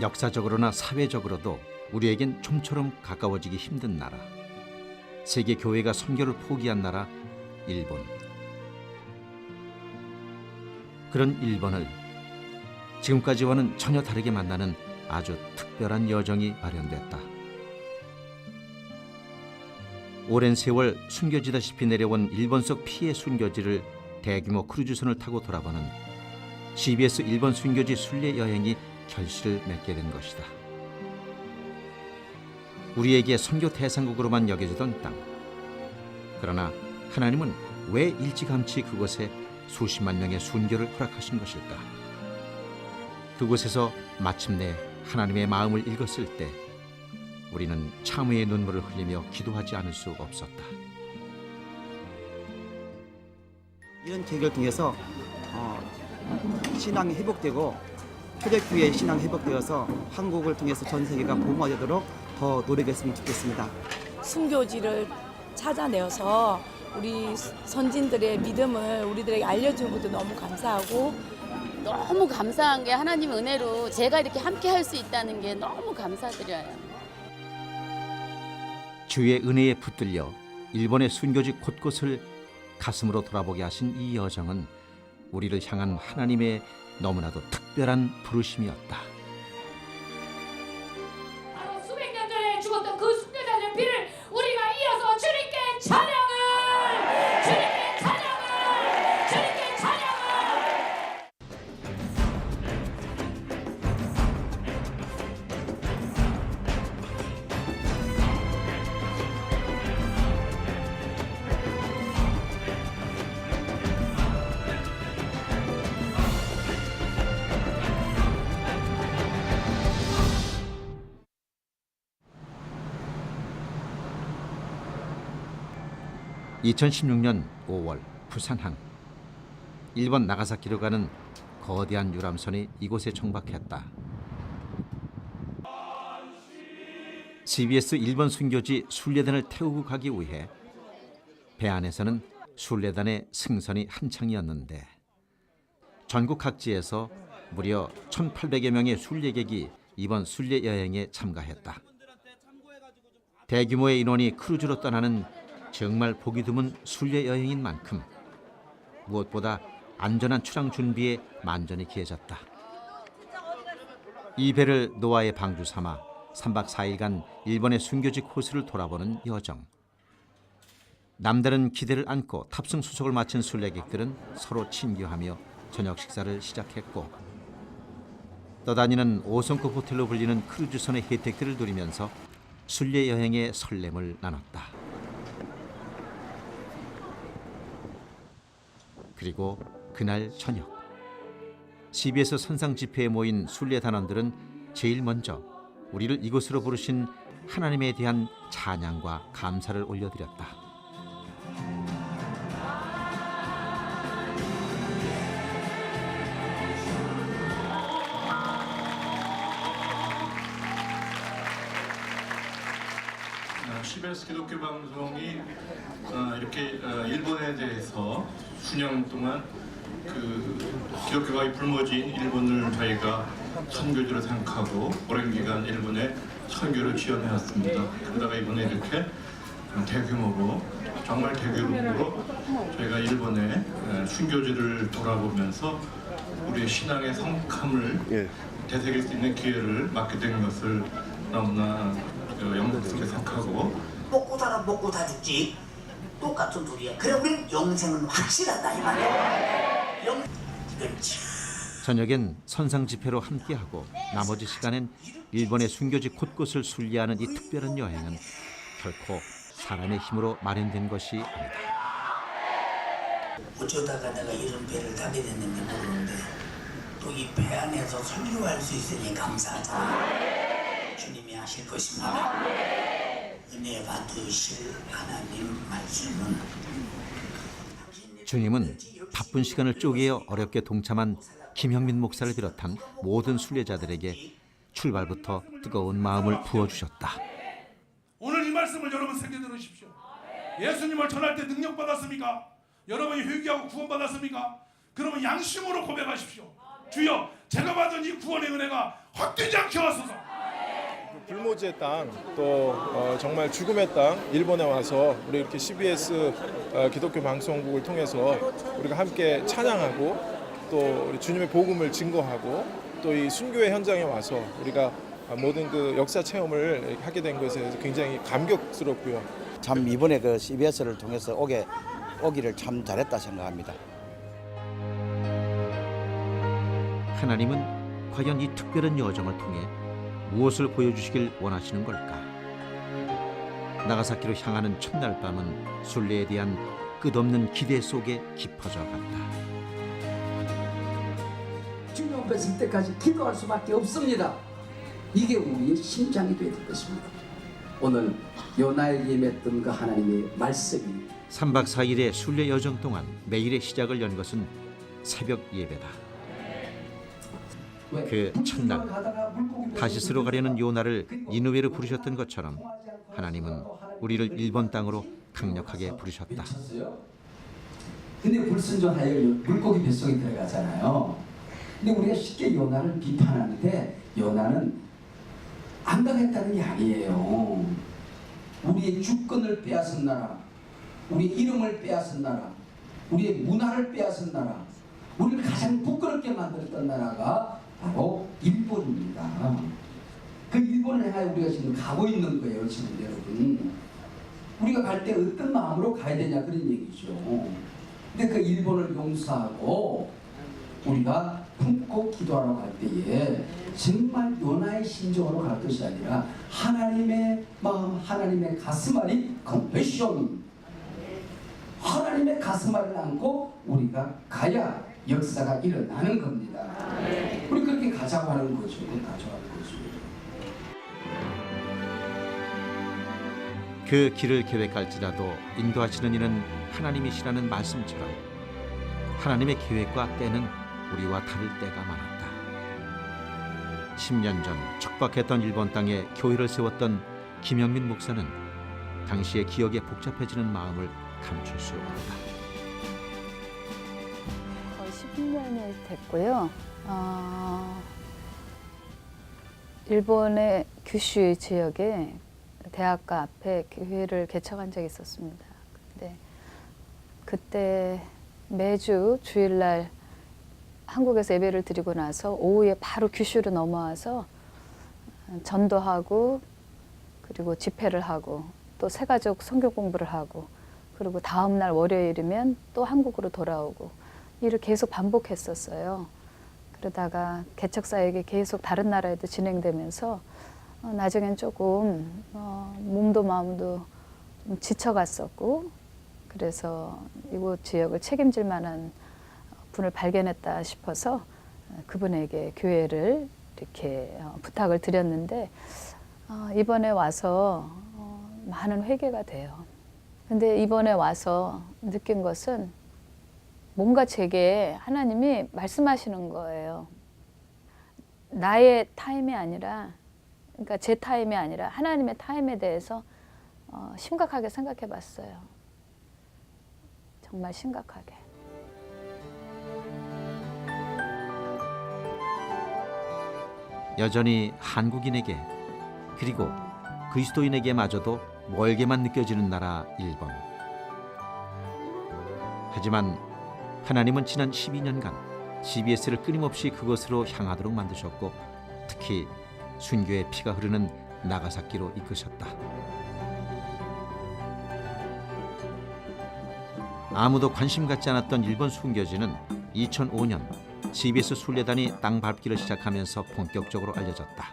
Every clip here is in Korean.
역사적으로나 사회적으로도 우리에겐 좀처럼 가까워지기 힘든 나라, 세계 교회가 선교를 포기한 나라 일본. 그런 일본을 지금까지와는 전혀 다르게 만나는 아주 특별한 여정이 마련됐다. 오랜 세월 숨겨지다시피 내려온 일본 속 피해 순교지를 대규모 크루즈선을 타고 돌아보는 CBS 일본 순교지 순례 여행이 결실을 맺게 된 것이다. 우리에게 선교 대상국으로만 여겨지던 땅. 그러나 하나님은 왜 일찌감치 그곳에 수십만 명의 순교를 허락하신 것일까? 그곳에서 마침내 하나님의 마음을 읽었을 때 우리는 참회의 눈물을 흘리며 기도하지 않을 수 없었다. 이런 계기를 통해서 신앙이 회복되고 초대교회의 신앙이 회복되어서 한국을 통해서 전 세계가 복음화되도록 더 노력했으면 좋겠습니다. 순교지를 찾아내어서 우리 선진들의 믿음을 우리들에게 알려준 것도 너무 감사하고, 너무 감사한 게 하나님의 은혜로 제가 이렇게 함께 할 수 있다는 게 너무 감사드려요. 주의 은혜에 붙들려 일본의 순교지 곳곳을 가슴으로 돌아보게 하신 이 여정은 우리를 향한 하나님의 너무나도 특별한 부르심이었다. 바로 수백 년 전에 죽었던 그 순교자들의 피를 우리가 이어서 주님께 찬양을, 주님께 찬양을, 주님께 찬양을. (2016년 5월) 부산항. 일본 나가사키로 가는 거대한 유람선이 이곳에 정박했다. CBS 일본 순교지 순례단을 태우고 가기 위해 배 안에서는 순례단의 승선이 한창이었는데 전국 각지에서 무려 1,800여 명의 순례객이 이번 순례 여행에 참가했다. 대규모의 인원이 크루즈로 떠나는 정말 보기 드문 순례 여행인 만큼 무엇보다 안전한 출항 준비에 만전이 기해졌다. 이 배를 노아의 방주 삼아 3박 4일간 일본의 순교지 코스를 돌아보는 여정. 남다른 기대를 안고 탑승 수속을 마친 순례객들은 서로 친교하며 저녁 식사를 시작했고, 떠다니는 5성급 호텔로 불리는 크루즈선의 혜택들을 누리면서 순례 여행의 설렘을 나눴다. 그리고 그날 저녁, CBS 선상 집회에 모인 순례 단원들은 제일 먼저 우리를 이곳으로 부르신 하나님에 대한 찬양과 감사를 올려드렸다. CBS 기독교 방송이 이렇게 일본에 대해서 수년 동안 그 기독교가 굶어진 일본을 저희가 선교지로 생각하고 오랜 기간 일본에 선교를 지원해왔습니다. 그러다가 이번에 이렇게 대규모로, 정말 대규모로 저희가 일본의 순교지를 돌아보면서 우리의 신앙의 성함을 되새길 수 있는 기회를 맡게 된 것을 너무나 영광스럽게 생각하고, 먹고 살아 먹고 다 죽지 똑같은 소리야. 그래 우리는 영생은 확실하다 이 말이야. 이건 참. 저녁엔 선상 집회로 함께하고 나머지 시간엔 일본의 순교지 곳곳을 순례하는 이 특별한 여행은 결코 사람의 힘으로 마련된 것이 아니다. 어쩌다가 내가 이런 배를 타게 됐는지 모르는데 또 이 배 안에서 설교할 수 있으니 감사하다. 주님이 하실 것입니다. 은혜 받으실 하나님 말씀은 주님은 바쁜 시간을 쪼개어 어렵게 동참한 김형민 목사를 비롯한 모든 순례자들에게 출발부터 뜨거운 마음을 부어주셨다. 오늘 이 말씀을 여러분 새겨 들으십시오. 예수님을 전할 때 능력 받았습니까? 여러분이 회개하고 구원 받았습니까? 그러면 양심으로 고백하십시오. 주여, 제가 받은 이 구원의 은혜가 헛되지 않게 하소서. 불모지의 땅, 또 정말 죽음의 땅 일본에 와서 우리 이렇게 CBS 기독교 방송국을 통해서 우리가 함께 찬양하고 또 우리 주님의 복음을 증거하고 또 이 순교의 현장에 와서 우리가 모든 그 역사 체험을 하게 된 것에 대해서 굉장히 감격스럽고요. 참 이번에 그 CBS를 통해서 오기를 참 잘했다 생각합니다. 하나님은 과연 이 특별한 여정을 통해 무엇을 보여주시길 원하시는 걸까? 나가사키로 향하는 첫날 밤은 순례에 대한 끝없는 기대 속에 깊어져 갔다. 주님 앞에 설 때까지 기도할 수밖에 없습니다. 이게 우리의 심장이 되야 될 것입니다. 오늘 요나에게 임했던 그 하나님의 말씀이 3박 4일의 순례 여정 동안 매일의 시작을 연 것은 새벽 예배다. 그 첫날 다시스로 가려는 요나를 니느웨로 부르셨던 것처럼 하나님은 우리를 일본 땅으로 강력하게 부르셨다. 근데 불순종하여 물고기 뱃속에 들어가잖아요. 근데 우리가 쉽게 요나를 비판하는데 요나는 안 당했다는 게 아니에요. 우리의 주권을 빼앗은 나라, 우리의 이름을 빼앗은 나라, 우리의 문화를 빼앗은 나라, 우리를 가장 부끄럽게 만들었던 나라가 바로 일본입니다. 그 일본을 향해 우리가 지금 가고 있는 거예요, 지금 여러분. 우리가 갈 때 어떤 마음으로 가야 되냐 그런 얘기죠. 근데 그 일본을 용서하고 우리가 품고 기도하러 갈 때에 정말 요나의 심정으로 갈 것이 아니라 하나님의 마음, 하나님의 가슴앓이 컴패션, 하나님의 가슴앓이를 안고 우리가 가야 역사가 일어나는 겁니다. 우리 그렇게 가자고 하는 거죠. 가져가는 거죠. 그 길을 계획할지라도 인도하시는 이는 하나님이시라는 말씀처럼 하나님의 계획과 때는 우리와 다를 때가 많았다. 10년 전 척박했던 일본 땅에 교회를 세웠던 김영민 목사는 당시의 기억에 복잡해지는 마음을 감출 수 없다. 거의 10년이 됐고요. 일본의 규슈 지역에 대학가 앞에 교회를 개척한 적이 있었습니다. 근데 그때 매주 주일날 한국에서 예배를 드리고 나서 오후에 바로 규슈로 넘어와서 전도하고 그리고 집회를 하고 또 새가족 선교 공부를 하고 그리고 다음 날 월요일이면 또 한국으로 돌아오고 일을 계속 반복했었어요. 그러다가 개척 사역이 계속 다른 나라에도 진행되면서 나중엔 조금 몸도 마음도 좀 지쳐갔었고 그래서 이곳 지역을 책임질 만한 분을 발견했다 싶어서 그분에게 교회를 이렇게 부탁을 드렸는데 이번에 와서 많은 회개가 돼요. 근데 이번에 와서 느낀 것은 뭔가 제게 하나님이 말씀하시는 거예요. 나의 타임이 아니라, 그러니까 제 타임이 아니라 하나님의 타임에 대해서 심각하게 생각해 봤어요. 정말 심각하게. 여전히 한국인에게 그리고 그리스도인에게마저도 멀게만 느껴지는 나라 일본. 하지만 하나님은 지난 12년간 CBS를 끊임없이 그것으로 향하도록 만드셨고 특히 순교의 피가 흐르는 나가사키로 이끄셨다. 아무도 관심 갖지 않았던 일본 순교지는 2005년 CBS 순례단이 땅 밟기를 시작하면서 본격적으로 알려졌다.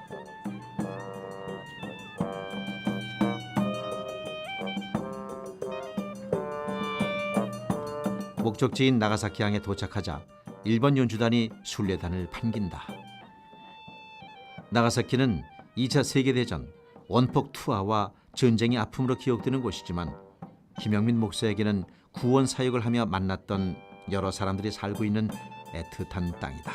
목적지인 나가사키항에 도착하자 일본 연주단이 순례단을 반긴다. 나가사키는 2차 세계대전 원폭 투하와 전쟁의 아픔으로 기억되는 곳이지만 김영민 목사에게는 구원 사역을 하며 만났던 여러 사람들이 살고 있는 애틋한 땅이다.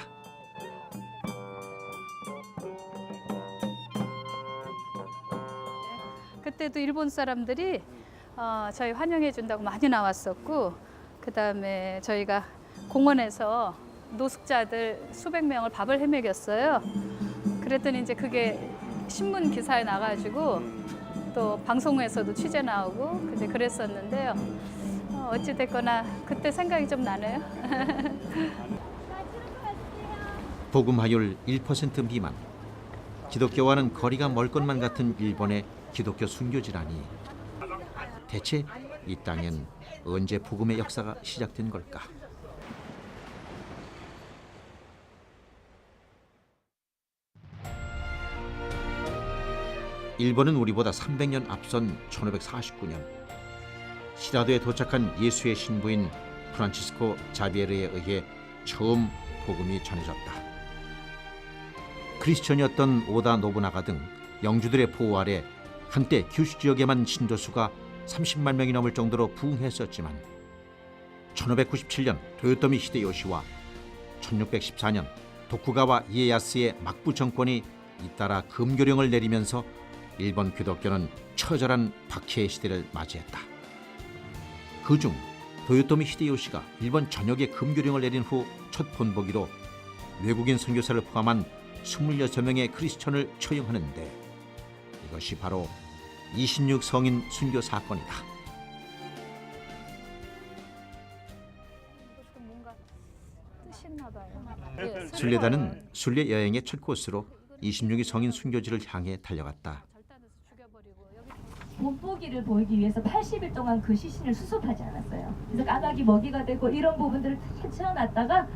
그때도 일본 사람들이 저희 환영해 준다고 많이 나왔었고 그 다음에 저희가 공원에서 노숙자들 수백 명을 밥을 해먹였어요. 그랬더니 이제 그게 신문 기사에 나가지고 또 방송에서도 취재 나오고 이제 그랬었는데요. 어찌 됐거나 그때 생각이 좀 나네요. 복음화율 1% 미만, 기독교와는 거리가 멀 것만 같은 일본의 기독교 순교지라니 대체 이 땅엔 언제 복음의 역사가 시작된 걸까? 일본은 우리보다 300년 앞선 1549년 시라도에 도착한 예수의 신부인 프란치스코 자비에르에 의해 처음 복음이 전해졌다. 크리스천이었던 오다 노부나가 등 영주들의 보호 아래 한때 규슈 지역에만 신도수가 30만 명이 넘을 정도로 부흥했었지만 1597년 도요토미 히데요시와 1614년 도쿠가와 이에야스의 막부 정권이 잇따라 금교령을 내리면서 일본 기독교는 처절한 박해의 시대를 맞이했다. 그중 도요토미 히데요시가 일본 전역에 금교령을 내린 후 첫 본보기로 외국인 선교사를 포함한 26명의 크리스천을 처형하는데 이것이 바로 26성인 순교 사건이다. 뭔가 뜻이 있나 봐요. 순례단은 순례 여행의 첫 코스로 26위 성인 순교지를 향해 달려갔다. 본보기를 보이기 위해서 80일 동안 그 시신을 수습하지 않았어요. 그래서 까마귀 먹이가 되고 이런 부분들을 다 채워놨다가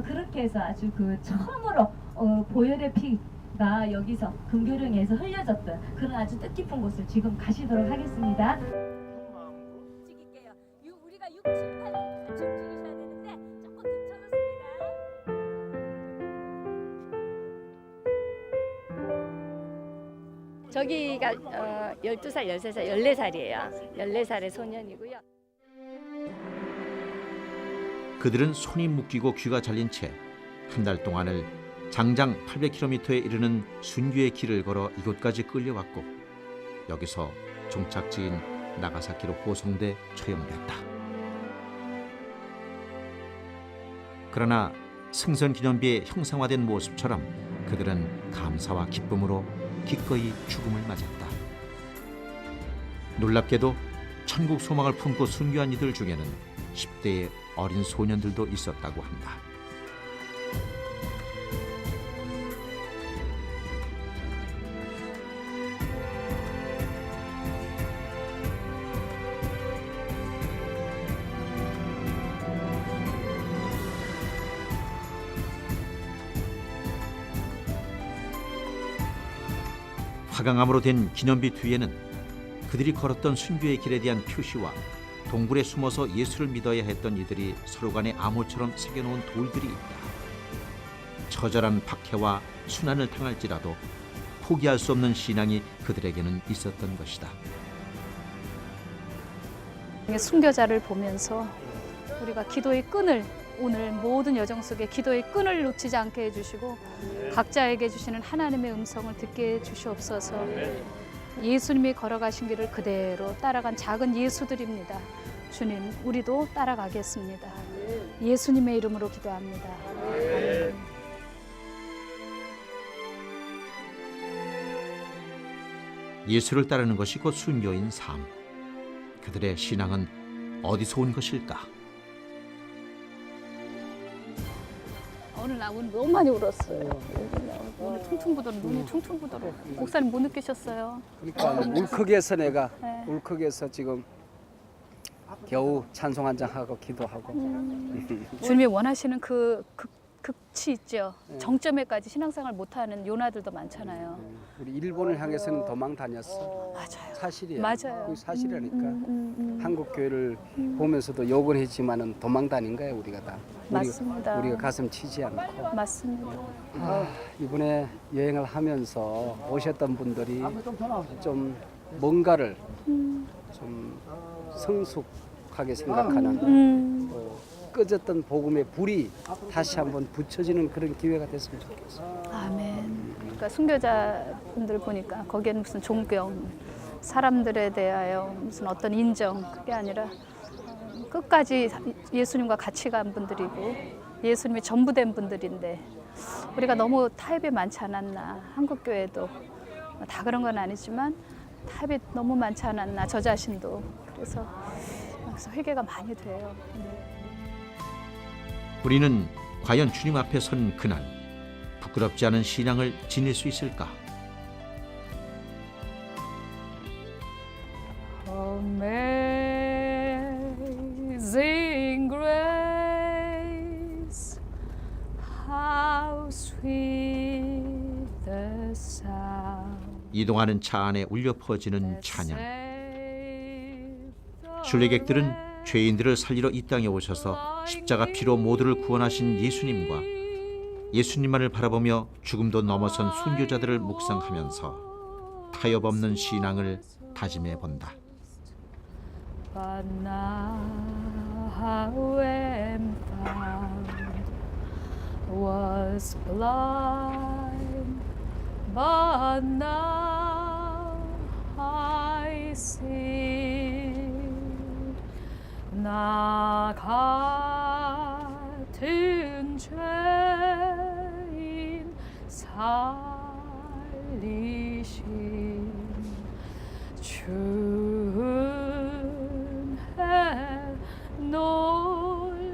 그렇게 해서 아주 그 처음으로 보혈의 피가 여기서 금교령에서 흘려졌던 그런 아주 뜻깊은 곳을 지금 가시도록 하겠습니다. 움직일게요. 우리가 6, 7, 8 같이 움직이셔야 되는데 조금 뒤쳐졌습니다. 저기가 12살, 13살, 14살이에요. 14살의 소년이고요. 그들은 손이 묶이고 귀가 잘린 채 한 달 동안을 장장 800km에 이르는 순교의 길을 걸어 이곳까지 끌려왔고 여기서 종착지인 나가사키로 호송돼 처형됐다. 그러나 승선 기념비의 형상화된 모습처럼 그들은 감사와 기쁨으로 기꺼이 죽음을 맞았다. 놀랍게도 천국 소망을 품고 순교한 이들 중에는 10대의 어린 소년들도 있었다고 한다. 화강암으로 된 기념비 뒤에는 그들이 걸었던 순교의 길에 대한 표시와 동굴에 숨어서 예수를 믿어야 했던 이들이 서로 간에 암호처럼 새겨놓은 돌들이 있다. 처절한 박해와 순환을 당할지라도 포기할 수 없는 신앙이 그들에게는 있었던 것이다. 순교자를 보면서 우리가 기도의 끈을 오늘 모든 여정 속에 기도의 끈을 놓치지 않게 해주시고 각자에게 주시는 하나님의 음성을 듣게 해주시옵소서. 예수님이 걸어가신 길을 그대로 따라간 작은 예수들입니다. 주님, 우리도 따라가겠습니다. 예수님의 이름으로 기도합니다. 예수를 따르는 것이 곧 순교인 삶. 그들의 신앙은 어디서 온 것일까? 오늘 나 오늘 너무 많이 울었어요. 오늘 눈이 퉁퉁 부들어. 목사님 못 느끼셨어요? 그러니까 울컥해서 내가 네. 울컥해서 지금 겨우 찬송 한 장 하고 기도하고. 주님이 원하시는 그 극치 있죠. 네. 정점에까지 신앙생활 못하는 요나들도 많잖아요. 우리 일본을 향해서는 도망 다녔어. 맞아요. 사실이야. 맞아요. 그게 사실이라니까. 한국 교회를 보면서도 욕을 했지만은 도망 다닌 거야 우리가 다. 맞습니다. 우리가 가슴 치지 않고. 맞습니다. 이번에 여행을 하면서 오셨던 분들이 좀 뭔가를 좀 성숙하게 생각하는 꺼졌던 복음의 불이 다시 한번 붙여지는 그런 기회가 됐으면 좋겠어요. 아멘. 그러니까 순교자분들 보니까 거기에는 무슨 존경, 사람들에 대하여 무슨 어떤 인정 그게 아니라 끝까지 예수님과 같이 간 분들이고 예수님이 전부 된 분들인데 우리가 너무 타협이 많지 않았나. 한국 교회도 다 그런 건 아니지만 타협이 너무 많지 않았나. 저 자신도. 그래서 회개가 많이 돼요. 우리는 과연 주님 앞에 선 그날 부끄럽지 않은 신앙을 지닐 수 있을까? Amazing grace, how sweet the sound. 이동하는 차 안에 울려 퍼지는 찬양. 순례객들은 죄인들을 살리러 이 땅에 오셔서 십자가 피로 모두를 구원하신 예수님과 예수님만을 바라보며 죽음도 넘어선 순교자들을 묵상하면서 타협 없는 신앙을 다짐해 본다. But now I am found, was blind, but now I see. 나 같은 죄인 살리신 주은혜 놀라워.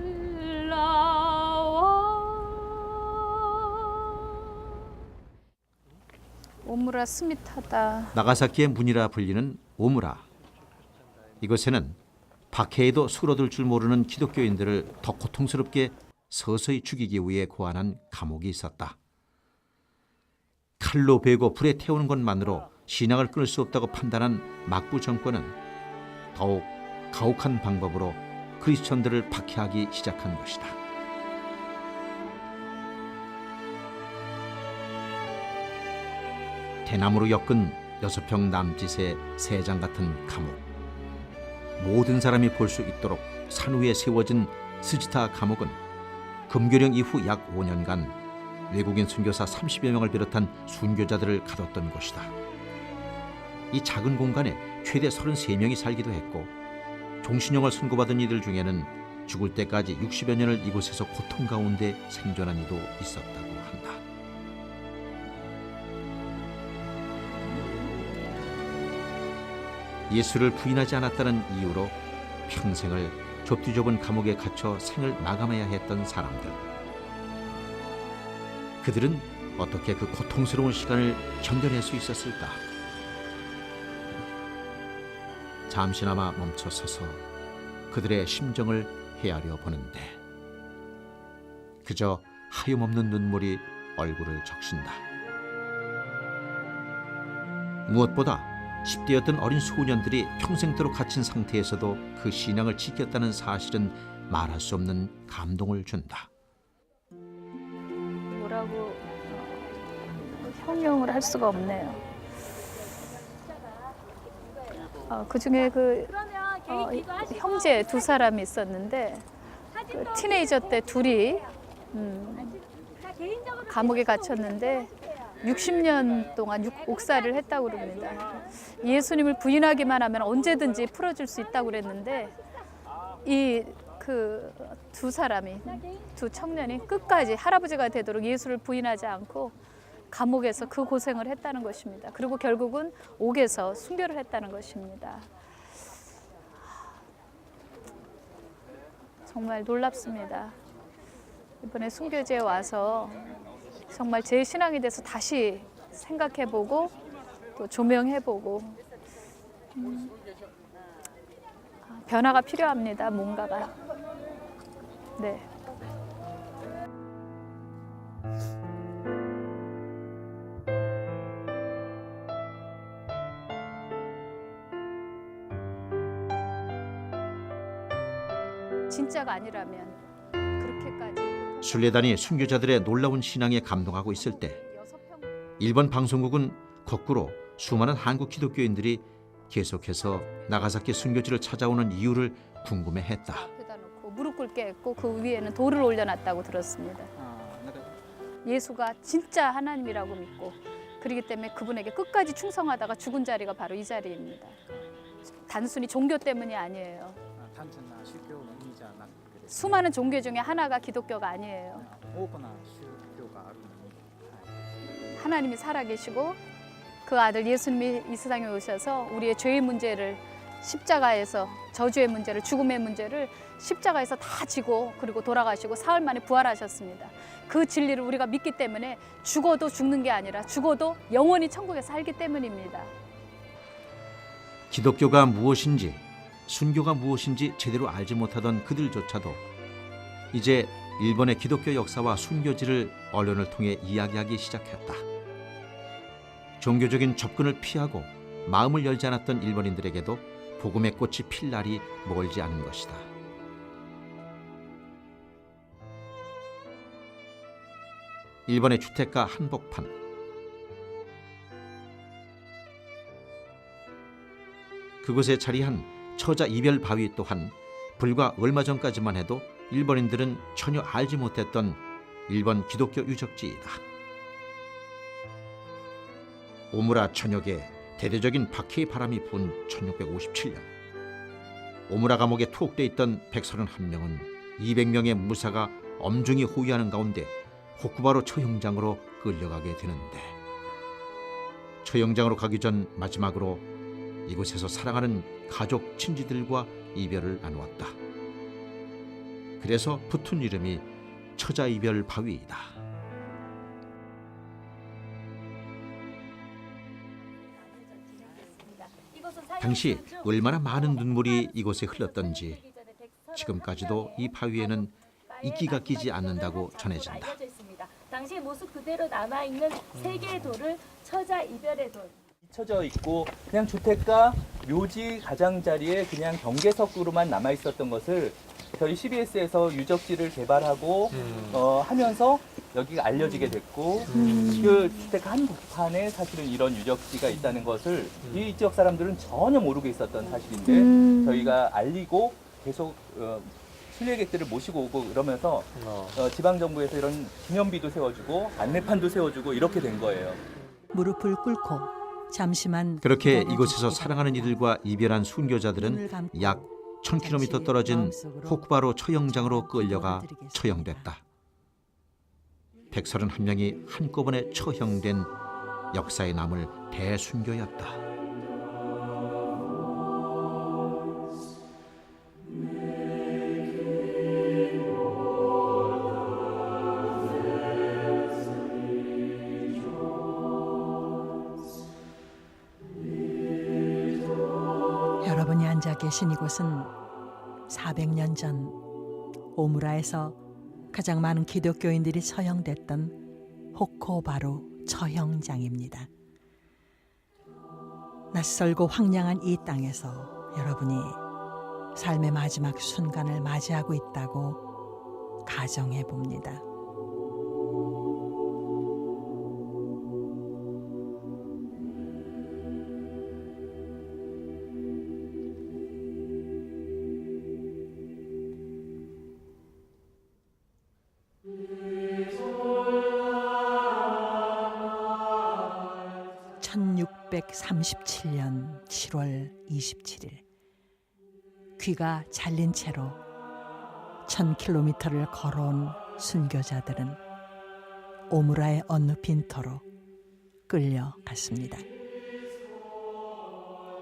오무라 스미타다. 나가사키의 문이라 불리는 오무라. 이곳에는 박해에도 수그러들 줄 모르는 기독교인들을 더 고통스럽게 서서히 죽이기 위해 고안한 감옥이 있었다. 칼로 베고 불에 태우는 것만으로 신앙을 끊을 수 없다고 판단한 막부 정권은 더욱 가혹한 방법으로 크리스천들을 박해하기 시작한 것이다. 대나무로 엮은 6평 남짓의 새장 같은 감옥. 모든 사람이 볼 수 있도록 산 위에 세워진 스지타 감옥은 금교령 이후 약 5년간 외국인 순교사 30여 명을 비롯한 순교자들을 가뒀던 곳이다. 이 작은 공간에 최대 33명이 살기도 했고 종신형을 선고받은 이들 중에는 죽을 때까지 60여 년을 이곳에서 고통 가운데 생존한 이도 있었다고 한다. 예수를 부인하지 않았다는 이유로 평생을 좁디 좁은 감옥에 갇혀 생을 마감해야 했던 사람들. 그들은 어떻게 그 고통스러운 시간을 견뎌낼 수 있었을까? 잠시나마 멈춰서서 그들의 심정을 헤아려 보는데 그저 하염없는 눈물이 얼굴을 적신다. 무엇보다 10대였던 어린 소년들이 평생도록 갇힌 상태에서도 그 신앙을 지켰다는 사실은 말할 수 없는 감동을 준다. 뭐라고 형용을 할 수가 없네요. 그 중에 형제 2사람이 있었는데 그 티네이저 때 둘이 감옥에 갇혔는데 60년 동안 옥살이를 했다고 그럽니다. 예수님을 부인하기만 하면 언제든지 풀어줄 수 있다고 그랬는데 이 그 2사람이, 2 청년이 끝까지 할아버지가 되도록 예수를 부인하지 않고 감옥에서 그 고생을 했다는 것입니다. 그리고 결국은 옥에서 순교를 했다는 것입니다. 정말 놀랍습니다. 이번에 순교제에 와서 정말 제 신앙에 대해서 다시 생각해보고 또 조명해보고 변화가 필요합니다. 뭔가가. 네. 진짜가 아니라면 그렇게까지 순례단이 순교자들의 놀라운 신앙에 감동하고 있을 때 일본 방송국은 거꾸로 수많은 한국 기독교인들이 계속해서 나가사키 순교지를 찾아오는 이유를 궁금해했다. 놓고 무릎 꿇게 했고 그 위에는 돌을 올려놨다고 들었습니다. 예수가 진짜 하나님이라고 믿고 그렇기 때문에 그분에게 끝까지 충성하다가 죽은 자리가 바로 이 자리입니다. 단순히 종교 때문이 아니에요. 수많은 종교 중에 하나가 기독교가 아니에요. 하나님이 살아계시고 그 아들 예수님이 이 세상에 오셔서 우리의 죄의 문제를 십자가에서 저주의 문제를 죽음의 문제를 십자가에서 다 지고 그리고 돌아가시고 사흘 만에 부활하셨습니다. 그 진리를 우리가 믿기 때문에 죽어도 죽는 게 아니라 죽어도 영원히 천국에 살기 때문입니다. 기독교가 무엇인지 순교가 무엇인지 제대로 알지 못하던 그들조차도 이제 일본의 기독교 역사와 순교지를 언론을 통해 이야기하기 시작했다. 종교적인 접근을 피하고 마음을 열지 않았던 일본인들에게도 복음의 꽃이 필 날이 멀지 않은 것이다. 일본의 주택가 한복판. 그곳에 자리한 처자 이별 바위 또한 불과 얼마 전까지만 해도 일본인들은 전혀 알지 못했던 일본 기독교 유적지이다. 오무라 전역에 대대적인 박해의 바람이 분 1657년 오무라 감옥에 투옥돼 있던 131명은 200명의 무사가 엄중히 호위하는 가운데 호쿠바로 처형장으로 끌려가게 되는데 처형장으로 가기 전 마지막으로 이곳에서 사랑하는 가족 친지들과 이별을 나누었다. 그래서 붙은 이름이 처자이별 바위이다. 당시 얼마나 많은 눈물이 이곳에 흘렀던지 지금까지도 이 바위에는 이끼가 끼지 않는다고 전해진다. 당시 모습 그대로 남아있는 세 개의 돌을 처자 이별의 돌. 쳐져 있고 그냥 주택가 묘지 가장자리에 그냥 경계석으로만 남아 있었던 것을 저희 CBS에서 유적지를 개발하고 하면서 여기가 알려지게 됐고 그 주택가 한복판에 사실은 이런 유적지가 있다는 것을 이 지역 사람들은 전혀 모르고 있었던 사실인데 저희가 알리고 계속 순례객들을 모시고 오고 그러면서 지방정부에서 이런 기념비도 세워주고 안내판도 세워주고 이렇게 된 거예요. 무릎을 꿇고 잠시만 그렇게 이곳에서 사랑하는 이들과 이별한 순교자들은 약 1000km 떨어진 호쿠바로 처형장으로 끌려가 처형됐다. 131명이 한꺼번에 처형된 역사에 남을 대순교였다. 여러분이 앉아 계신 이곳은 400년 전 오무라에서 가장 많은 기독교인들이 처형됐던 호코바루 처형장입니다. 낯설고 황량한 이 땅에서 여러분이 삶의 마지막 순간을 맞이하고 있다고 가정해 봅니다. (1637년 7월 27일) 귀가 잘린 채로 1000km를 걸어온 순교자들은 오무라의 어느 빈터로 끌려갔습니다.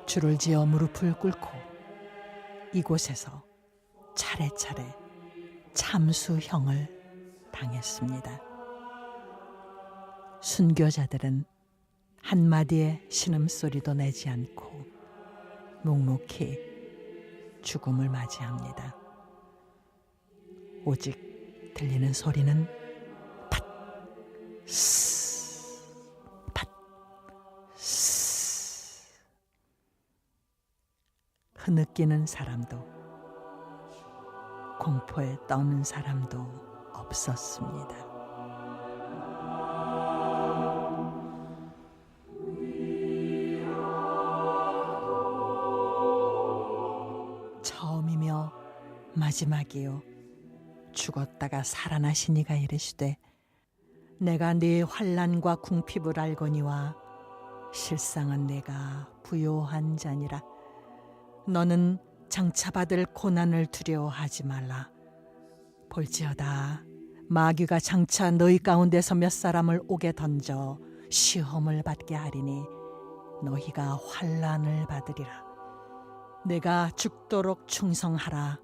줄을 지어 무릎을 꿇고 이곳에서 차례차례 참수형을 당했습니다. 순교자들은 한마디의 신음소리도 내지 않고 묵묵히 죽음을 맞이합니다. 오직 들리는 소리는 팟, 스, 팟, 스. 흐느끼는 사람도 공포에 떠는 사람도 없었습니다. 처음이며 마지막이요 죽었다가 살아나신 이가 이르시되 내가 네 환난과 궁핍을 알거니와 실상은 내가 부요한 자니라. 너는 장차 받을 고난을 두려워하지 말라. 볼지어다 마귀가 장차 너희 가운데서 몇 사람을 옥에 던져 시험을 받게 하리니 너희가 환난을 받으리라. 내가 죽도록 충성하라.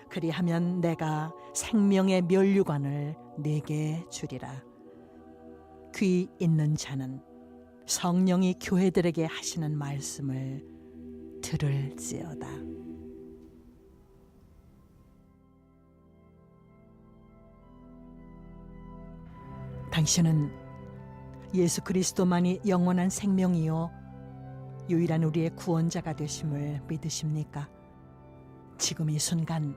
그리하면 내가 생명의 면류관을 네게 주리라. 귀 있는 자는 성령이 교회들에게 하시는 말씀을 들을지어다. 당신은 예수 그리스도만이 영원한 생명이요 유일한 우리의 구원자가 되심을 믿으십니까? 지금 이 순간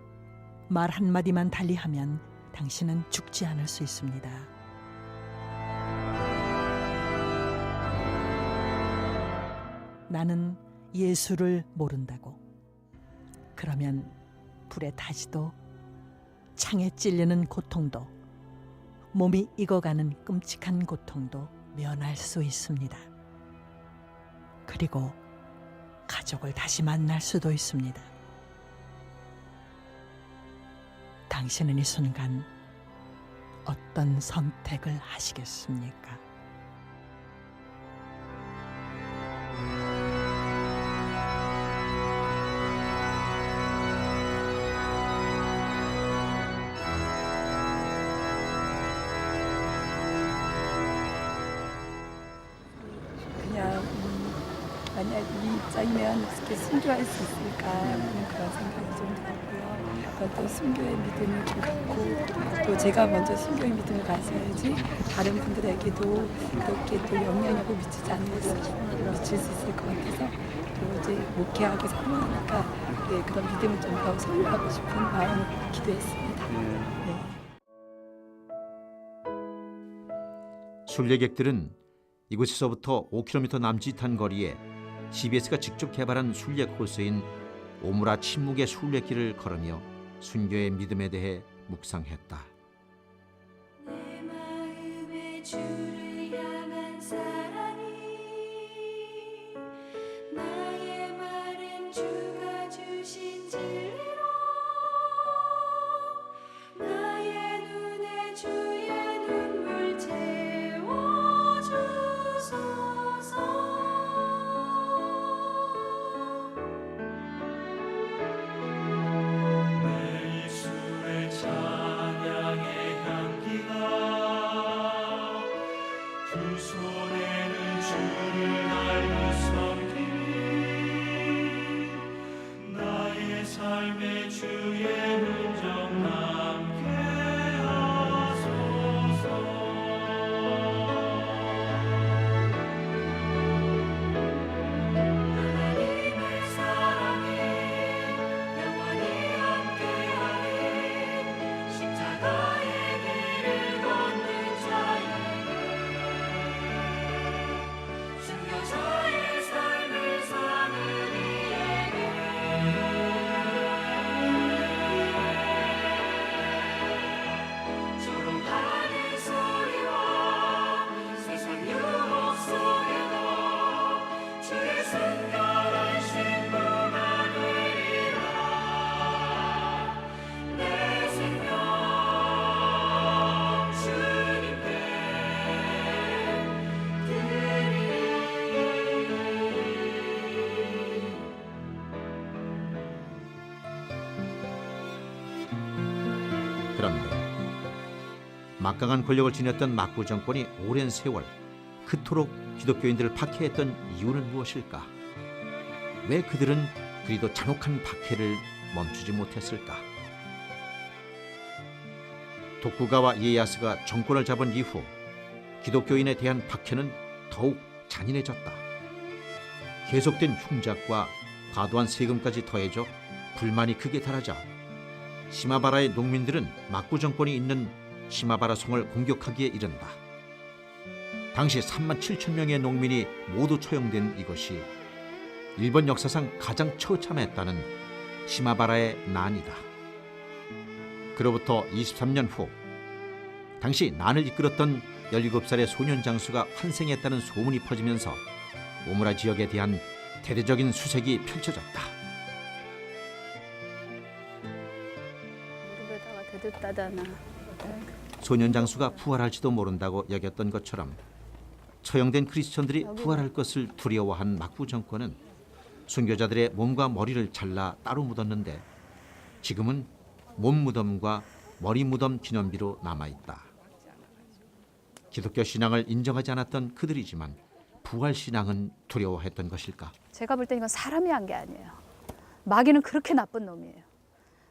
말 한마디만 달리하면 당신은 죽지 않을 수 있습니다. 나는 예수를 모른다고. 그러면 불에 타지도 창에 찔리는 고통도 몸이 익어가는 끔찍한 고통도 면할 수 있습니다. 그리고 가족을 다시 만날 수도 있습니다. 당신은 이 순간 어떤 선택을 하시겠습니까? 그냥 만약 이 입장이면 어떻게 순교할 수 있을까 그런 생각이 좀 들었고요. 또 순교의 믿음을 좀 갖고 또 제가 먼저 순교의 믿음을 가져야지 다른 분들에게도 그렇게 또 영향력을 미치지 미칠 수 있을 것 같아서 또 이제 목회하고 사모하니까 네, 그런 믿음을 좀 더 소유하고 싶은 마음을 기도했습니다. 네. 순례객들은 이곳에서부터 5km 남짓한 거리에 CBS가 직접 개발한 순례 코스인 오므라 침묵의 순례길을 걸으며 순교의 믿음에 대해 묵상했다. 내 마음에 주를 향한 사랑이 나의 마른 주가 주신 진리로 나의 눈에 주의 눈물 채워주소서. 그런데 막강한 권력을 지녔던 막부 정권이 오랜 세월 그토록 기독교인들을 박해했던 이유는 무엇일까? 왜 그들은 그리도 잔혹한 박해를 멈추지 못했을까? 도쿠가와 이에야스가 정권을 잡은 이후 기독교인에 대한 박해는 더욱 잔인해졌다. 계속된 흉작과 과도한 세금까지 더해져 불만이 극에 달하자 시마바라의 농민들은 막부 정권이 있는 시마바라 성을 공격하기에 이른다. 당시 3만 7천 명의 농민이 모두 처형된 이것이 일본 역사상 가장 처참했다는 시마바라의 난이다. 그로부터 23년 후 당시 난을 이끌었던 17살의 소년 장수가 환생했다는 소문이 퍼지면서 오무라 지역에 대한 대대적인 수색이 펼쳐졌다. 대듯다다나. 소년 장수가 부활할지도 모른다고 여겼던 것처럼 처형된 크리스천들이 부활할 것을 두려워한 막부 정권은 순교자들의 몸과 머리를 잘라 따로 묻었는데 지금은 몸 무덤과 머리 무덤 기념비로 남아있다. 기독교 신앙을 인정하지 않았던 그들이지만 부활 신앙은 두려워했던 것일까? 제가 볼 때 이건 사람이 한 게 아니에요. 마귀는 그렇게 나쁜 놈이에요.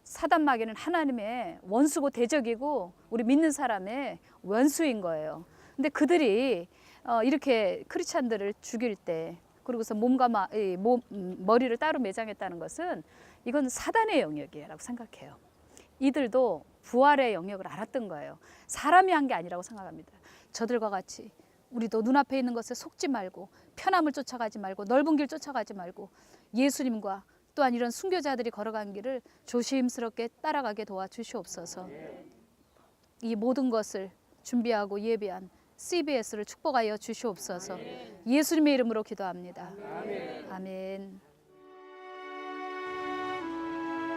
사단 마귀는 하나님의 원수고 대적이고 우리 믿는 사람의 원수인 거예요. 근데 그들이 이렇게 크리스찬들을 죽일 때 그리고서 몸과 머리를 따로 매장했다는 것은 이건 사단의 영역이라고 생각해요. 이들도 부활의 영역을 알았던 거예요. 사람이 한 게 아니라고 생각합니다. 저들과 같이 우리도 눈앞에 있는 것에 속지 말고 편함을 쫓아가지 말고 넓은 길 쫓아가지 말고 예수님과 또한 이런 순교자들이 걸어간 길을 조심스럽게 따라가게 도와주시옵소서. 이 모든 것을 준비하고 예비한 CBS를 축복하여 주시옵소서. 예수님의 이름으로 기도합니다. 아멘.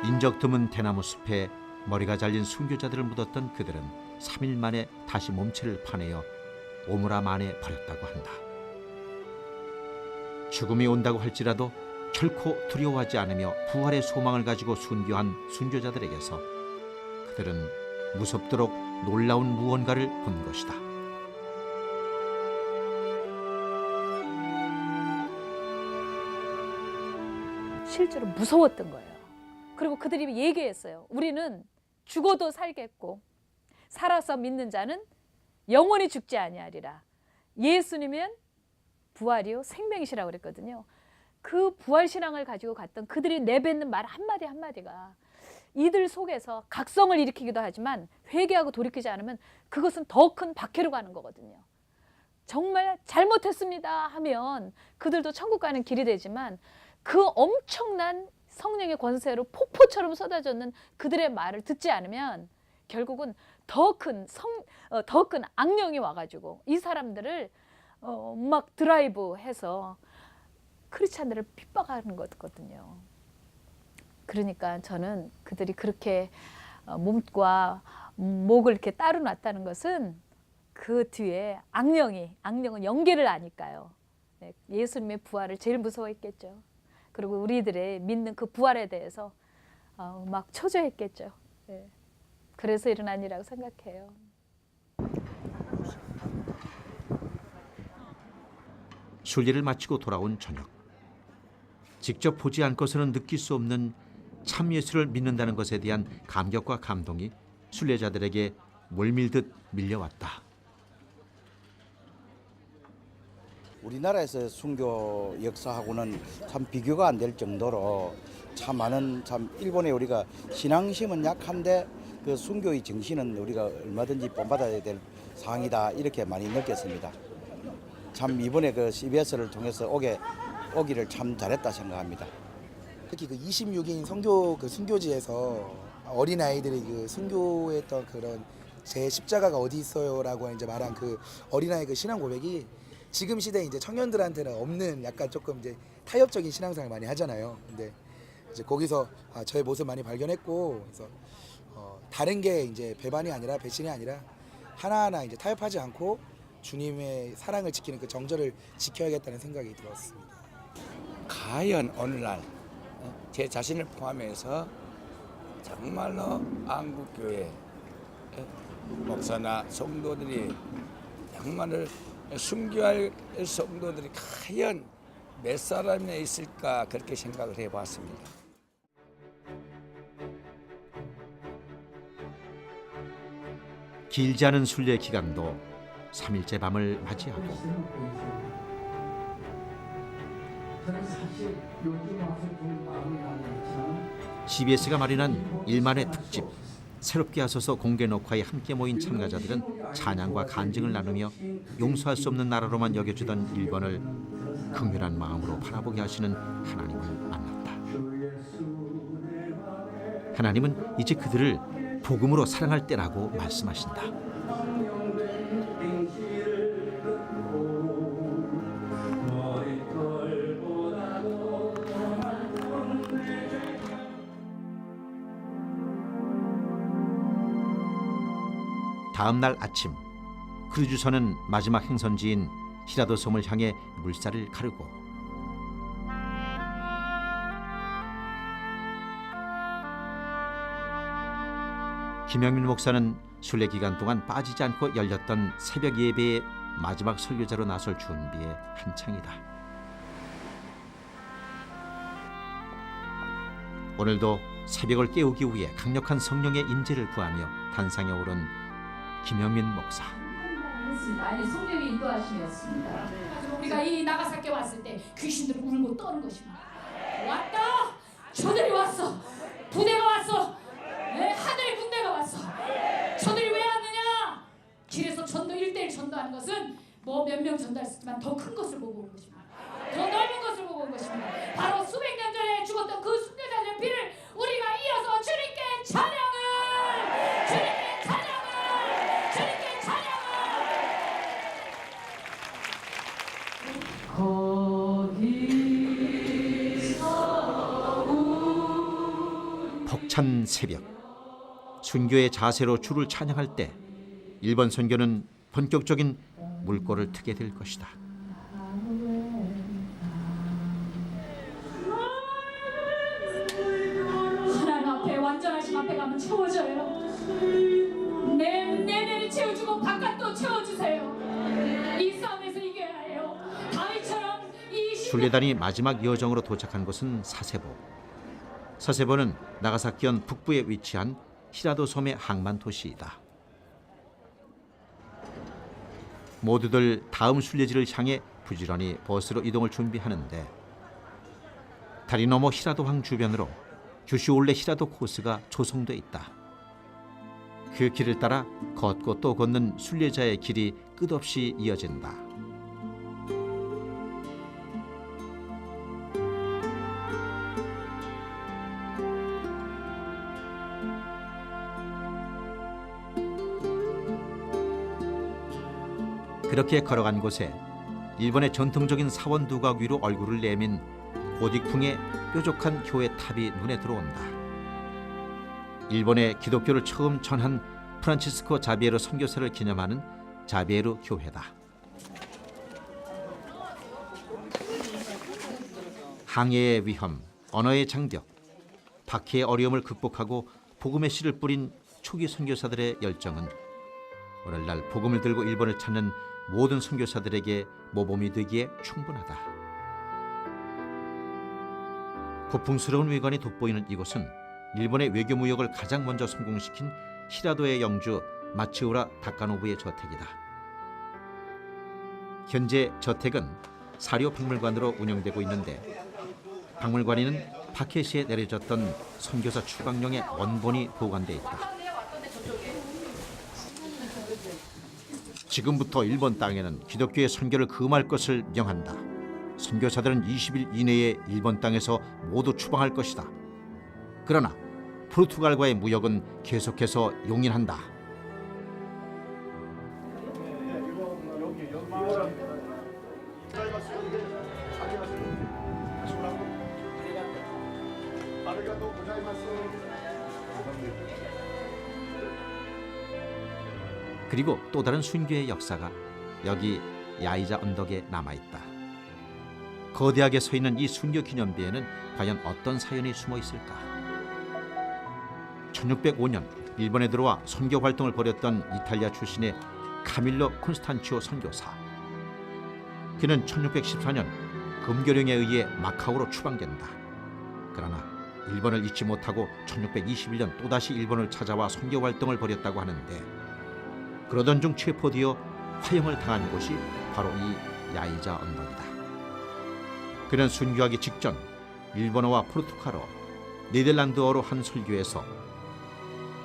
인적 드문 대나무 숲에 머리가 잘린 순교자들을 묻었던 그들은 3일 만에 다시 몸체를 파내어 오므라만에 버렸다고 한다. 죽음이 온다고 할지라도 결코 두려워하지 않으며 부활의 소망을 가지고 순교한 순교자들에게서 그들은 무섭도록 놀라운 무언가를 본 것이다. 실제로 무서웠던 거예요. 그리고 그들이 얘기했어요. 우리는 죽어도 살겠고 살아서 믿는 자는 영원히 죽지 아니하리라. 예수님은 부활이요 생명이시라고 그랬거든요. 그 부활 신앙을 가지고 갔던 그들이 내뱉는 말 한마디 한마디가 이들 속에서 각성을 일으키기도 하지만 회개하고 돌이키지 않으면 그것은 더 큰 박해로 가는 거거든요. 정말 잘못했습니다 하면 그들도 천국 가는 길이 되지만 그 엄청난 성령의 권세로 폭포처럼 쏟아졌는 그들의 말을 듣지 않으면 결국은 더 큰 악령이 와가지고 이 사람들을 막 드라이브해서 크리스찬들을 핍박하는 거거든요. 그러니까 저는 그들이 그렇게 몸과 목을 이렇게 따로 놨다는 것은 그 뒤에 악령은 연계를 아니까요. 예수님의 부활을 제일 무서워했겠죠. 그리고 우리들의 믿는 그 부활에 대해서 막 초조했겠죠. 그래서 일어난 일이라고 생각해요. 순례를 마치고 돌아온 저녁. 직접 보지 않고서는 느낄 수 없는 참 예수를 믿는다는 것에 대한 감격과 감동이 순례자들에게 물밀듯 밀려왔다. 우리나라에서 순교 역사하고는 참 비교가 안 될 정도로 참 많은 일본에 우리가 신앙심은 약한데 그 순교의 정신은 우리가 얼마든지 본받아야 될 상황이다 이렇게 많이 느꼈습니다. 참 이번에 그 CBS를 통해서 오기를 참 잘했다 생각합니다. 특히 그 26인 선교 그 순교지에서 어린 아이들이 그 순교했던 그런 제 십자가가 어디 있어요라고 이제 말한 그 어린아이 그 신앙 고백이 지금 시대 이제 청년들한테는 없는 약간 조금 이제 타협적인 신앙생활 많이 하잖아요. 근데 이제 거기서 저의 모습 많이 발견했고, 그래서 다른 게 이제 배반이 아니라 배신이 아니라 하나하나 이제 타협하지 않고 주님의 사랑을 지키는 그 정절을 지켜야겠다는 생각이 들었습니다. 과연 오늘날 제 자신을 포함해서 정말로 안국교회 목사나 성도들이 정말을 순교할 성도들이 과연 몇 사람이나 있을까 그렇게 생각을 해봤습니다. 길지 않은 순례 기간도 3일째 밤을 맞이하고 CBS가 마련한 일만의 특집 새롭게 하소서 공개 녹화에 함께 모인 참가자들은 찬양과 간증을 나누며 용서할 수 없는 나라로만 여겨지던 일본을 긍휼한 마음으로 바라보게 하시는 하나님을 만났다. 하나님은 이제 그들을 복음으로 사랑할 때라고 말씀하신다. 다음 날 아침 크루즈선은 마지막 행선지인 히라도 섬을 향해 물살을 가르고 김영민 목사는 순례 기간 동안 빠지지 않고 열렸던 새벽 예배의 마지막 설교자로 나설 준비에 한창이다. 오늘도 새벽을 깨우기 위해 강력한 성령의 인재를 구하며 단상에 오른 김영민 목사. 아니 성령이 인도하시였습니다. 우리가 이 나가사키 왔을 때 귀신들이 울고 떠는 것입니다. 왔다. 저들이 왔어. 부대가 왔어. 하늘의 군대가 왔어. 저들이 왜 왔느냐? 길에서 전도 1대1 전도하는 것은 뭐 몇 명 전달했지만 더 큰 것을 보고 온 것입니다. 더 넓은 것을 보고 온 것입니다. 바로 수백 년 전에 죽었던 그 순교자들의 피를 우리가 이어서 주님께 찬양을, 주님께 찬양을, 주님께 찬양을. 벅찬 새벽, 순교의 자세로 주를 찬양할 때 일본 선교는 본격적인 물꼬를 트게 될 것이다. 하나님 앞에 완전하신 앞에 가면 채워져요. 내면을 채워주고 바깥도 채워주세요. 이 싸움에서 이겨야 해요. 다윗처럼 이 순례단이 마지막 여정으로 도착한 곳은 사세보. 사세보는 나가사키현 북부에 위치한 히라도 섬의 항만 도시이다. 모두들 다음 순례지를 향해 부지런히 버스로 이동을 준비하는데 다리 너머 히라도항 주변으로 규슈올레 히라도 코스가 조성돼 있다. 그 길을 따라 걷고 또 걷는 순례자의 길이 끝없이 이어진다. 그렇게 걸어간 곳에 일본의 전통적인 사원 두각 위로 얼굴을 내민 고딕풍의 뾰족한 교회 탑이 눈에 들어온다. 일본의 기독교를 처음 전한 프란치스코 자비에르 선교사를 기념하는 자비에르 교회다. 항해의 위험, 언어의 장벽, 박해의 어려움을 극복하고 복음의 씨를 뿌린 초기 선교사들의 열정은 오늘날 복음을 들고 일본을 찾는 모든 선교사들에게 모범이 되기에 충분하다. 고풍스러운 외관이 돋보이는 이곳은 일본의 외교 무역을 가장 먼저 성공시킨 히라도의 영주 마츠우라 다카노부의 저택이다. 현재 저택은 사료 박물관으로 운영되고 있는데 박물관에는 파케시에 내려졌던 선교사 추방령의 원본이 보관돼 있다. 지금부터 일본 땅에는 기독교의 선교를 금할 것을 명한다. 선교사들은 20일 이내에 일본 땅에서 모두 추방할 것이다. 그러나 포르투갈과의 무역은 계속해서 용인한다. 그리고 또 다른 순교의 역사가 여기 야이자 언덕에 남아있다. 거대하게 서 있는 이 순교 기념비에는 과연 어떤 사연이 숨어 있을까? 1605년 일본에 들어와 선교 활동을 벌였던 이탈리아 출신의 카밀로 콘스탄치오 선교사. 그는 1614년 금교령에 의해 마카오로 추방된다. 그러나 일본을 잊지 못하고 1621년 또다시 일본을 찾아와 선교 활동을 벌였다고 하는데 그러던 중 체포되어 화형을 당한 곳이 바로 이 야이자 언덕이다. 그는 순교하기 직전 일본어와 포르투갈어, 네덜란드어로 한 설교에서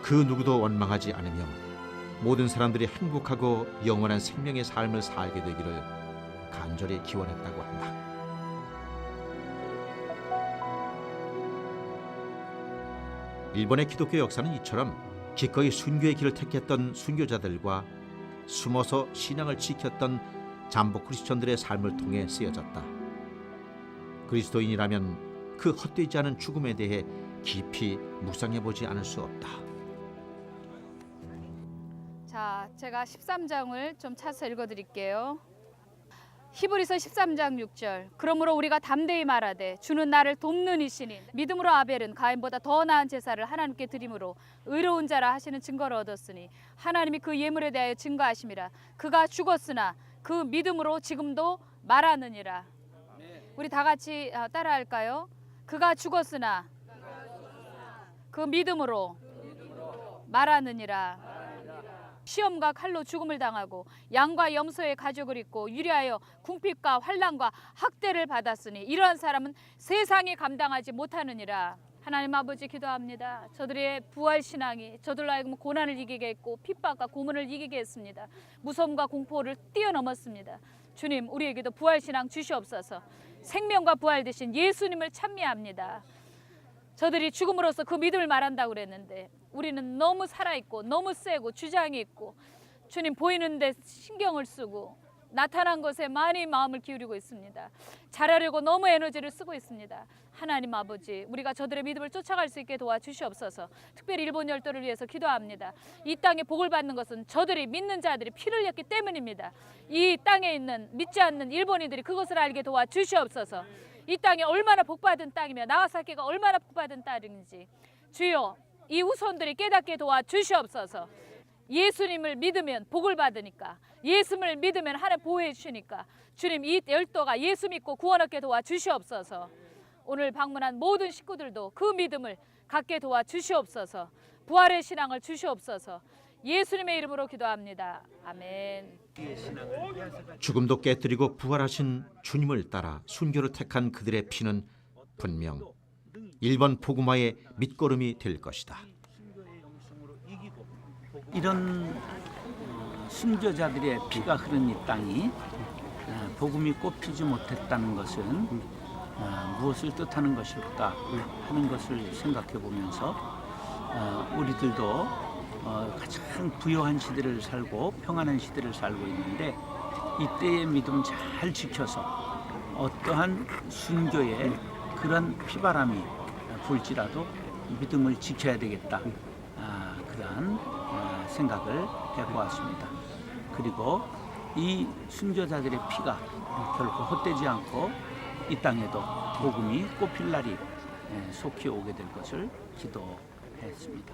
그 누구도 원망하지 않으며 모든 사람들이 행복하고 영원한 생명의 삶을 살게 되기를 간절히 기원했다고 한다. 일본의 기독교 역사는 이처럼 기꺼이 순교의 길을 택했던 순교자들과 숨어서 신앙을 지켰던 잠복 크리스천들의 삶을 통해 쓰여졌다. 그리스도인이라면 그 헛되지 않은 죽음에 대해 깊이 묵상해보지 않을 수 없다. 자, 제가 13장을 좀 찾아서 읽어드릴게요. 히브리서 13장 6절 그러므로 우리가 담대히 말하되 주는 나를 돕는 이시니 믿음으로 아벨은 가인보다 더 나은 제사를 하나님께 드림으로 의로운 자라 하시는 증거를 얻었으니 하나님이 그 예물에 대하여 증거하심이라. 그가 죽었으나 그 믿음으로 지금도 말하느니라. 우리 다 같이 따라할까요? 그가 죽었으나 그 믿음으로 말하느니라. 시험과 칼로 죽음을 당하고 양과 염소의 가죽을 입고 유리하여 궁핍과 환난과 학대를 받았으니 이러한 사람은 세상이 감당하지 못하느니라. 하나님 아버지 기도합니다. 저들의 부활 신앙이 저들로 하여금 고난을 이기게 했고 핍박과 고문을 이기게 했습니다. 무서움과 공포를 뛰어넘었습니다. 주님, 우리에게도 부활 신앙 주시옵소서. 생명과 부활 되신 예수님을 찬미합니다. 저들이 죽음으로써 그 믿음을 말한다고 그랬는데 우리는 너무 살아있고 너무 세고 주장이 있고 주님 보이는 데 신경을 쓰고 나타난 것에 많이 마음을 기울이고 있습니다. 잘하려고 너무 에너지를 쓰고 있습니다. 하나님 아버지, 우리가 저들의 믿음을 쫓아갈 수 있게 도와주시옵소서. 특별히 일본 열도를 위해서 기도합니다. 이 땅에 복을 받는 것은 저들이 믿는 자들이 피를 흘렸기 때문입니다. 이 땅에 있는 믿지 않는 일본인들이 그것을 알게 도와주시옵소서. 이 땅이 얼마나 복받은 땅이며 나가사키가 얼마나 복받은 땅인지 주여 이 후손들이 깨닫게 도와주시옵소서. 예수님을 믿으면 복을 받으니까 예수님을 믿으면 하나님 보호해 주시니까 주님 이 열도가 예수 믿고 구원 얻게 도와주시옵소서. 오늘 방문한 모든 식구들도 그 믿음을 갖게 도와주시옵소서. 부활의 신앙을 주시옵소서. 예수님의 이름으로 기도합니다. 아멘. 죽음도 깨뜨리고 부활하신 주님을 따라 순교를 택한 그들의 피는 분명 일본 복음화의 밑거름이 될 것이다. 이런 순교자들의 피가 흐른 이 땅이 복음이 꽃피지 못했다는 것은 무엇을 뜻하는 것일까 하는 것을 생각해 보면서 우리들도 가장 부요한 시대를 살고 평안한 시대를 살고 있는데 이때의 믿음 잘 지켜서 어떠한 순교의 그런 피바람이 불지라도 믿음을 지켜야 되겠다. 그러한 생각을 해보았습니다. 그리고 이 순교자들의 피가 결코 헛되지 않고 이 땅에도 복음이 꽃필 날이 속히 오게 될 것을 기도했습니다.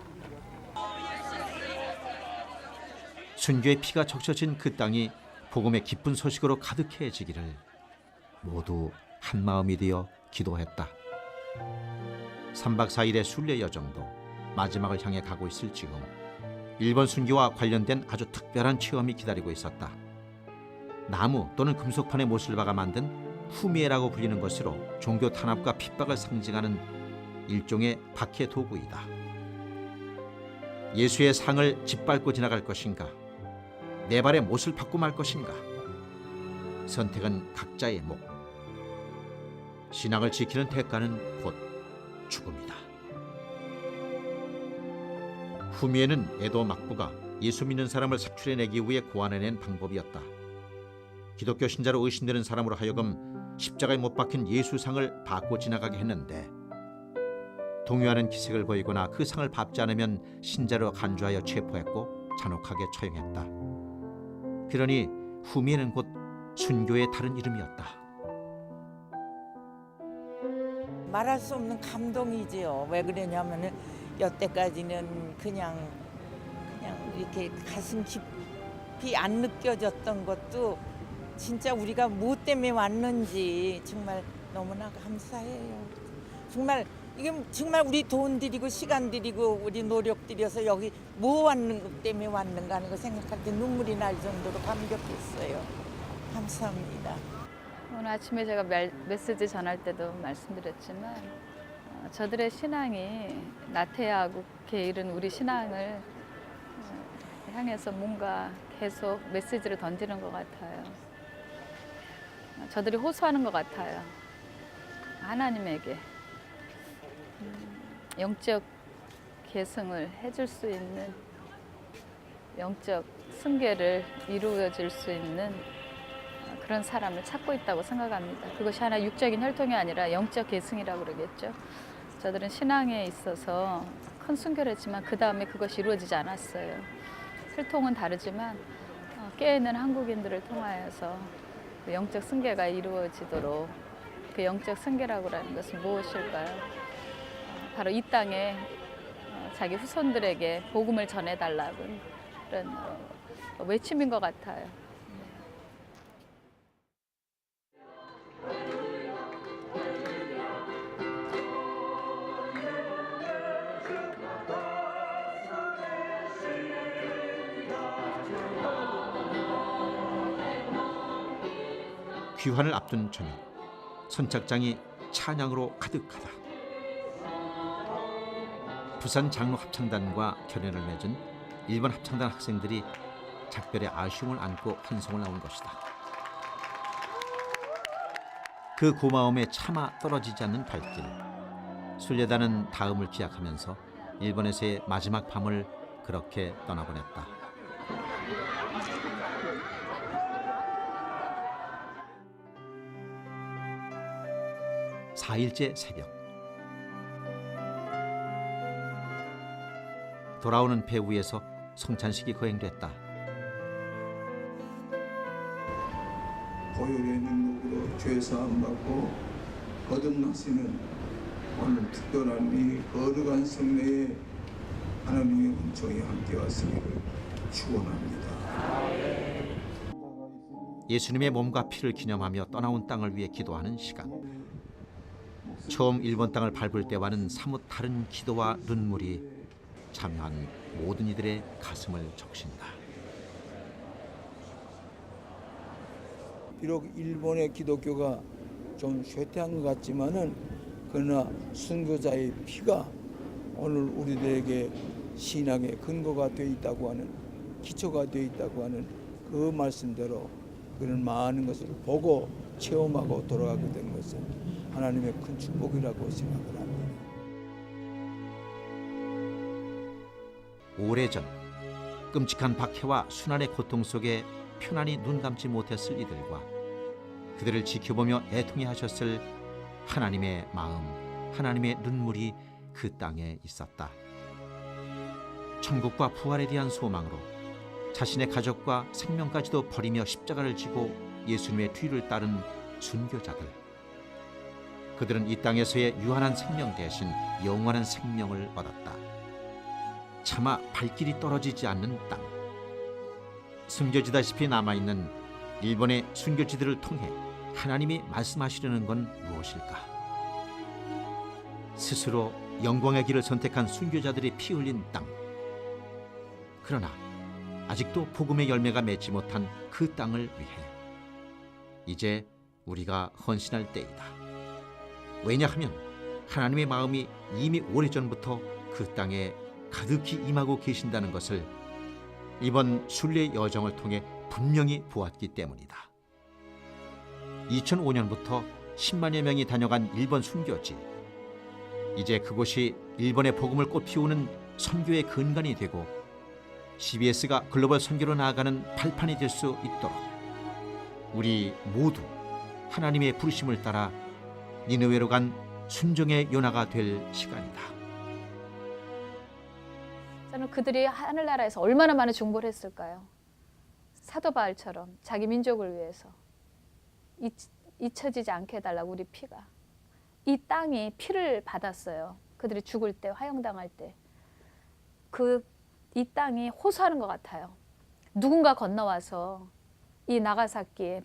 순교의 피가 적셔진 그 땅이 복음의 기쁜 소식으로 가득해지기를 모두 한마음이 되어 기도했다. 3박 4일의 순례 여정도 마지막을 향해 가고 있을 지금 일본 순교와 관련된 아주 특별한 체험이 기다리고 있었다. 나무 또는 금속판의 못을 박아 만든 후미에라고 불리는 것으로 종교 탄압과 핍박을 상징하는 일종의 박해 도구이다. 예수의 상을 짓밟고 지나갈 것인가? 내 발에 못을 박고 말 것인가? 선택은 각자의 목. 신앙을 지키는 대가는 곧 죽음이다. 후미에는 에도 막부가 예수 믿는 사람을 색출해내기 위해 고안해낸 방법이었다. 기독교 신자로 의심되는 사람으로 하여금 십자가에 못 박힌 예수상을 밟고 지나가게 했는데 동요하는 기색을 보이거나 그 상을 밟지 않으면 신자로 간주하여 체포했고 잔혹하게 처형했다. 그러니 후미에는 곧 순교의 다른 이름이었다. 말할 수 없는 감동이지요. 왜 그러냐면은 여태까지는 그냥 이렇게 가슴 깊이 안 느껴졌던 것도 진짜 우리가 뭐 때문에 왔는지 정말 너무나 감사해요. 정말 이게 정말 우리 돈 들이고 시간 들이고 우리 노력 들여서 여기 뭐 왔는 것 때문에 왔는가 하는 거 생각할 때 눈물이 날 정도로 감격했어요. 감사합니다. 오늘 아침에 제가 메시지 전할 때도 말씀드렸지만 저들의 신앙이 나태하게 이른 우리 신앙을 향해서 뭔가 계속 메시지를 던지는 것 같아요. 저들이 호소하는 것 같아요. 하나님에게 영적 계승을 해줄 수 있는 영적 승계를 이루어질 수 있는 그런 사람을 찾고 있다고 생각합니다. 그것이 하나 육적인 혈통이 아니라 영적 계승이라고 그러겠죠. 저들은 신앙에 있어서 큰 순교를 했지만 그 다음에 그것이 이루어지지 않았어요. 혈통은 다르지만 깨어있는 한국인들을 통하여서 그 영적 승계가 이루어지도록 그 영적 승계라고 하는 것은 무엇일까요? 바로 이 땅에 자기 후손들에게 복음을 전해달라고 그런 외침인 것 같아요. 귀환을 앞둔 저녁, 선착장이 찬양으로 가득하다. 부산 장로 합창단과 결연을 맺은 일본 합창단 학생들이 작별의 아쉬움을 안고 환송을 나온 것이다. 그 고마움에 차마 떨어지지 않는 발길. 순례단은 다음을 기약하면서 일본에서의 마지막 밤을 그렇게 떠나보냈다. (4일째) 새벽, 돌아오는 배 위에서 성찬식이 거행됐다. 보혈의 능력으로 죄사함 받고 거듭나시는 오늘 특별한 이 거룩한 성례에 하나님의 은총이 함께 왔으기를 축원합니다. 예수님의 몸과 피를 기념하며 떠나온 땅을 위해 기도하는 시간. 처음 일본 땅을 밟을 때와는 사뭇 다른 기도와 눈물이 참여한 모든 이들의 가슴을 적신다. 비록 일본의 기독교가 좀 쇠퇴한 것 같지만은 그러나 순교자의 피가 오늘 우리들에게 신앙의 근거가 되어 있다고 하는, 기초가 되어 있다고 하는 그 말씀대로 그런 많은 것을 보고 체험하고 돌아가게 된 것은 하나님의 큰 축복이라고 생각을 합니다. 오래전 끔찍한 박해와 순환의 고통 속에 편안히 눈 감지 못했을 이들과 그들을 지켜보며 애통해 하셨을 하나님의 마음, 하나님의 눈물이 그 땅에 있었다. 천국과 부활에 대한 소망으로 자신의 가족과 생명까지도 버리며 십자가를 지고 예수님의 뒤를 따른 순교자들. 그들은 이 땅에서의 유한한 생명 대신 영원한 생명을 얻었다. 차마 발길이 떨어지지 않는 땅. 숨겨지다시피 남아있는 일본의 순교지들을 통해 하나님이 말씀하시려는 건 무엇일까? 스스로 영광의 길을 선택한 순교자들이 피 흘린 땅. 그러나 아직도 복음의 열매가 맺지 못한 그 땅을 위해 이제 우리가 헌신할 때이다. 왜냐하면 하나님의 마음이 이미 오래전부터 그 땅에 가득히 임하고 계신다는 것을 이번 순례 여정을 통해 분명히 보았기 때문이다. 2005년부터 10만여 명이 다녀간 일본 순교지. 이제 그곳이 일본의 복음을 꽃피우는 선교의 근간이 되고 CBS가 글로벌 선교로 나아가는 발판이 될 수 있도록 우리 모두 하나님의 부르심을 따라 니느웨로 간 순종의 요나가 될 시간이다. 저는 그들이 하늘나라에서 얼마나 많은 중보를 했을까요? 사도 바울처럼 자기 민족을 위해서 잊혀지지 않게 해달라고 우리 피가. 이 땅이 피를 받았어요. 그들이 죽을 때, 화형당할 때. 이 땅이 호소하는 것 같아요. 누군가 건너와서 이 나가사키의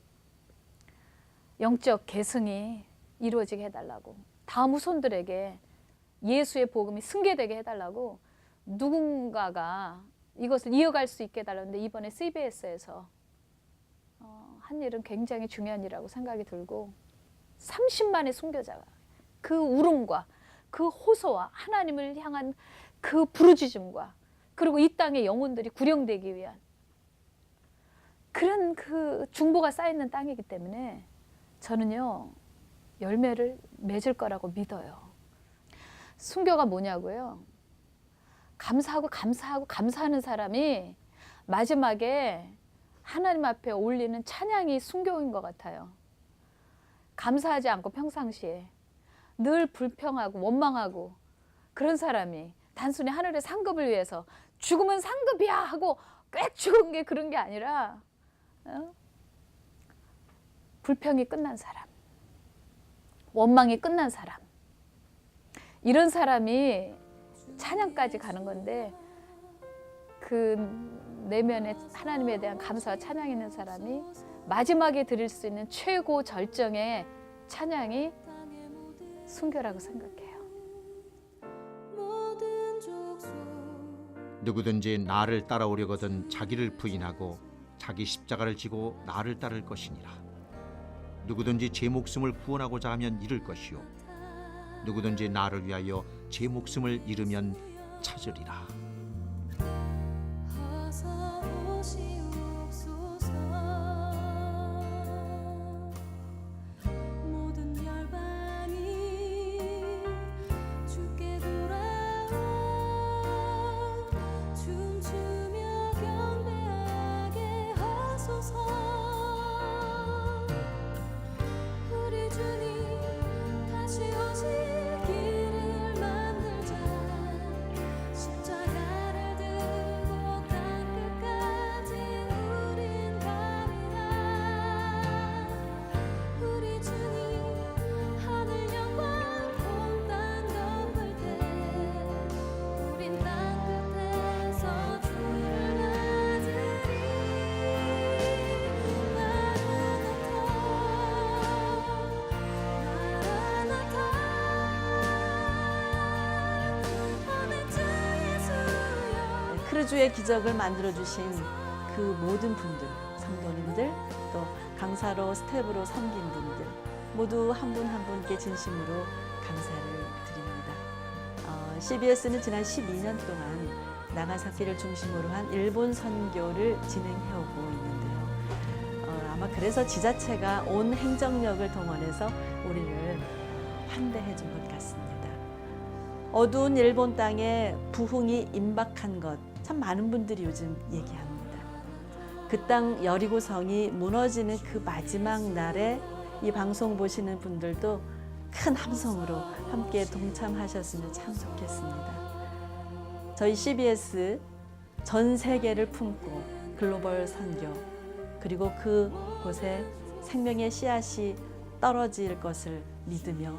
영적 계승이 이루어지게 해달라고, 다음 후손들에게 예수의 복음이 승계되게 해달라고 누군가가 이것을 이어갈 수 있게 해달라는데, 이번에 CBS에서 한 일은 굉장히 중요한 일이라고 생각이 들고, 30만의 순교자가 그 울음과 그 호소와 하나님을 향한 그 부르짖음과 그리고 이 땅의 영혼들이 구령되기 위한 그런 그 중보가 쌓여있는 땅이기 때문에 저는요, 열매를 맺을 거라고 믿어요. 순교가 뭐냐고요? 감사하고 감사하고 감사하는 사람이 마지막에 하나님 앞에 올리는 찬양이 순교인 것 같아요. 감사하지 않고 평상시에 늘 불평하고 원망하고 그런 사람이 단순히 하늘의 상급을 위해서 죽으면 상급이야 하고 꽤 죽은 게 그런 게 아니라 불평이 끝난 사람, 원망이 끝난 사람, 이런 사람이 찬양까지 가는 건데 그 내면에 하나님에 대한 감사와 찬양이 있는 사람이 마지막에 드릴 수 있는 최고 절정의 찬양이 순교라고 생각해요. 누구든지 나를 따라오려거든 자기를 부인하고 자기 십자가를 지고 나를 따를 것이니라. 누구든지 제 목숨을 구원하고자 하면 잃을 것이요 누구든지 나를 위하여 제 목숨을 잃으면 찾으리라. 크루즈의 기적을 만들어주신 그 모든 분들, 성도님들, 또 강사로 스텝으로 섬긴 분들 모두 한 분 한 분께 진심으로 감사를 드립니다. CBS는 지난 12년 동안 나가사키를 중심으로 한 일본 선교를 진행해오고 있는데요. 아마 그래서 지자체가 온 행정력을 동원해서 우리를 환대해 준 것 같습니다. 어두운 일본 땅에 부흥이 임박한 것, 참 많은 분들이 요즘 얘기합니다. 그 땅 여리고성이 무너지는 그 마지막 날에 이 방송 보시는 분들도 큰 함성으로 함께 동참하셨으면 참 좋겠습니다. 저희 CBS 전 세계를 품고 글로벌 선교, 그리고 그곳에 생명의 씨앗이 떨어질 것을 믿으며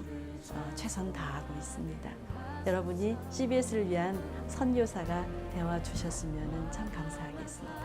최선 다하고 있습니다. 여러분이 CBS를 위한 선교사가 되어 주셨으면 참 감사하겠습니다.